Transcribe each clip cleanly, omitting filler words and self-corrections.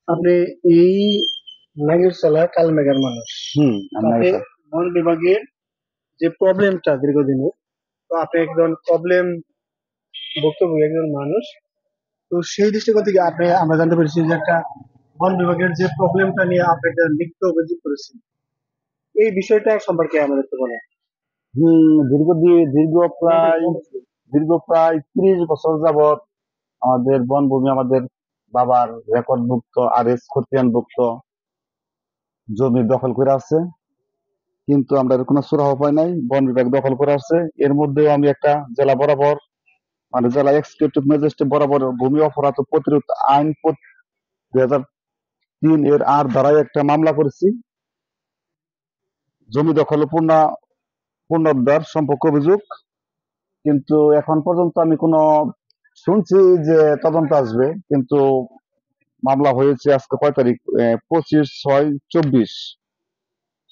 আপনি এই নাগেরতলা কালমেঘার মানুষ। তো আমরা আপনি বন বিভাগের যে প্রবলেমটা দীর্ঘদিনের, তো আপনি একজন প্রবলেম ভুক্তভোগী একজন মানুষ। তো সেই দৃষ্টিকোণ থেকে আমরা জানতে পেরেছি যে একটা বন বিভাগের যে প্রবলেমটা নিয়ে আপনি একটা লিখিত অভিযোগ করেছেন, এই বিষয়টা সম্পর্কে আমাদের একটু বলেন। দীর্ঘ দীর্ঘ প্রায় 30 বছর যাবত আমাদের বনভূমি আমাদের বাবার রেকর্ডভুক্ত খতিয়ানভুক্ত জমি দখল করে আছে, কিন্তু আমরা এর কোনো সুরাহা পাই নাই। বন বিভাগ দখল করে আছে। এর মধ্যেও আমি একটা জেলা বরাবর, মানে জেলা এক্সিকিউটিভ ম্যাজিস্ট্রেট বরাবর ভূমি অপরাধ ও প্রতিরোধ আইন 2003 এর ধারায় একটা মামলা করেছি, জমি দখল ও পুনরুদ্ধার সম্পর্কে অভিযোগ। কিন্তু এখন পর্যন্ত আমি কোনো শুনছি যে তদন্ত আসবে, কিন্তু মামলা হয়েছে আজকে কয় তারিখ, 25/6/24,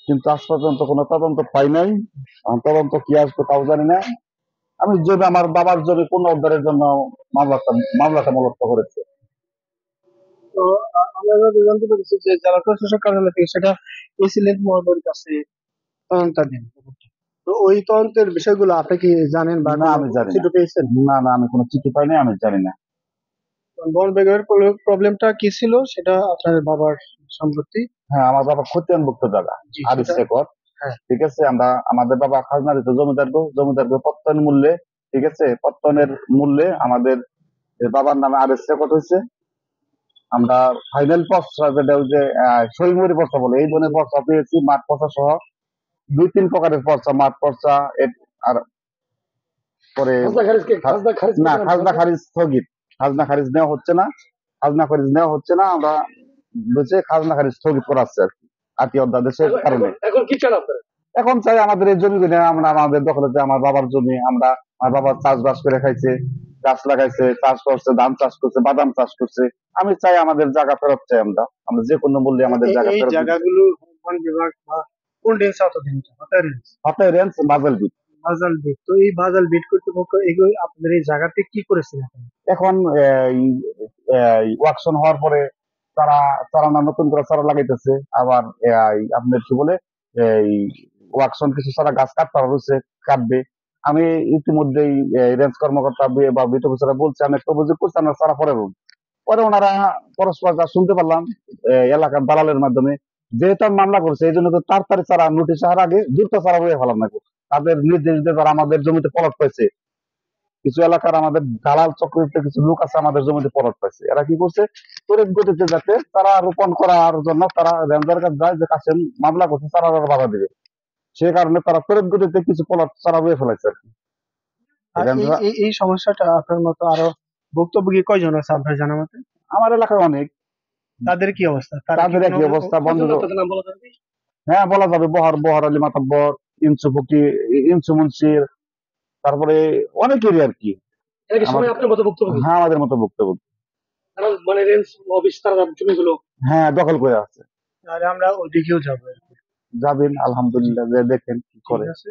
কিন্তু আজ পর্যন্ত কোনো তদন্ত পাই নাই। এখন তদন্ত কি আসবে তাও জানি না। আমি জমি, আমার বাবার জমি পুনরুদ্ধারের জন্য মামলাটা মামলাটা মূলত করেছে। তো আমরা যতদূর জানতে পেরেছি যে জেলা প্রশাসক কার্যালয় থেকে সেটা প্রেসিডেন্ট মহোদয়ের কাছে তদন্তাধীন। তো ওই তদন্তের বিষয়গুলো আপনি কি জানেন বা না, কোনো আমি জানি না। চিঠি পেয়েছেন? না, আমি কোনো চিঠি পাই নাই, আমি জানি না। বন বিভাগের প্রবলেমটা কি ছিল, সেটা আপনার বাবার সম্পত্তি। হ্যাঁ, আমার বাবা খতিয়ানভুক্ত জায়গা, জি, আদিস সেটা। রেকর্ড। হ্যাঁ। ঠিক আছে, আমাদের বাবা খাজনা দিত জমিদারকে পত্তন মূল্যে। ঠিক আছে, পত্তনের মূল্যে আমাদের বাবার নামে আদিস রেকর্ড হয়েছে। আমরা ফাইনাল পর্চা, যেটা ওই যে সইমুড়ি পর্চা বলে, এই ধরনের পর্চা পেয়েছি, মাঠ পর্চা সহ 2-3 প্রকারের পর্চা, মাঠ পর্চা আর পরে না, খাজনা খারিজ স্থগিত। খাজনা খারিজ নেওয়া হচ্ছে না, আমরা বুঝে খাজনা খারিজ স্থগিত করা হচ্ছে আর কি, আটটি অধ্যাদেশের কারণে। এখন কি চান আপনারা? এখন চাই আমাদের এই জমিগুলো আমরা আমাদের দখলে, যে আমার বাবার জমি, আমার বাবা চাষবাস করে খাইছে, গাছ লাগাইছে, চাষ করছে, ধান চাষ করছে, বাদাম চাষ করছে। আমি চাই আমাদের জায়গা ফেরত চাই, আমরা যে কোনো মূল্যে আমাদের জায়গা এই ফেরত দিতে চাই। জায়গাগুলো বন বিভাগ বা কোন রেঞ্জ আওতাধীন? হতাই রেঞ্জ। হতাই রেঞ্জ, বাজাল বিট। বাজাল বিট। তো এই বাজাল বিট কর্তৃপক্ষ এগুলো আপনাদের এই জায়গাতে কি করেছিল এখন? এখন ওয়াকশন হওয়ার পরে তারা চারা নতুন করে চারা লাগাইতেছে। আবার আপনার কি বলে, এই ওয়াকশন কিছু চারা গাছ কাটতে হচ্ছে, কাটবে। আমি ইতিমধ্যেই রেঞ্জ কর্মকর্তা বা বিট অফিসাররা বলছে, আমি একটা অভিযোগ করছি, আমরা চারা পরে রুম। পরে ওনারা পরস্পর যা শুনতে পারলাম এলাকার দালালের মাধ্যমে, যেহেতু আমি মামলা করছে এই জন্য তো তাড়াতাড়ি চারা নোটিশ হওয়ার আগে দ্রুত চারা রয়ে ফেলাম নাকি, তাদের নির্দেশ দিয়ে তারা আমাদের জমিতে প্লট পাইছে। কিছু এলাকার আমাদের দালাল চক্রের কিছু লোক আছে, আমাদের জমিতে প্লট পাইছে। এরা কি করছে, তড়িৎ গতিতে যাতে তারা রোপণ করার জন্য তারা রেঞ্জার কাছে যায়, যে কাছে মামলা করছে তারা বাধা দিবে, সে কারণে তারা তড়িৎ গতিতে কিছু প্লট তারা রয়ে ফেলাইছে আর কি। আর এই সমস্যাটা আপনার মতো আরো ভুক্তভোগী কয়জন আছে আপনার জানা মতে? আমার এলাকায় অনেক, তাদের কি অবস্থা? তারা কি তাদের কোনো একই অবস্থা, বন্ধ। আপনাদের নাম বলা যাবে? হ্যাঁ, বলা যাবে, বহর আলী মাতাব্বর, ইনসু ফকির, ইনসু মুন্সির, তারপরে অনেকেরই আর কি। এরা কি সবাই আপনার মতো ভুক্তভোগী? হ্যাঁ, আমাদের মতো ভুক্তভোগী। তারা মানে রেঞ্জ অফিস তারা জমিগুলো। হ্যাঁ, দখল করে আছে। তাহলে আমরা ওইদিকেও যাবো আর কি। যাবেন, জি, আলহামদুলিল্লাহ, যে দেখেন কি ঠিক করে। আছে।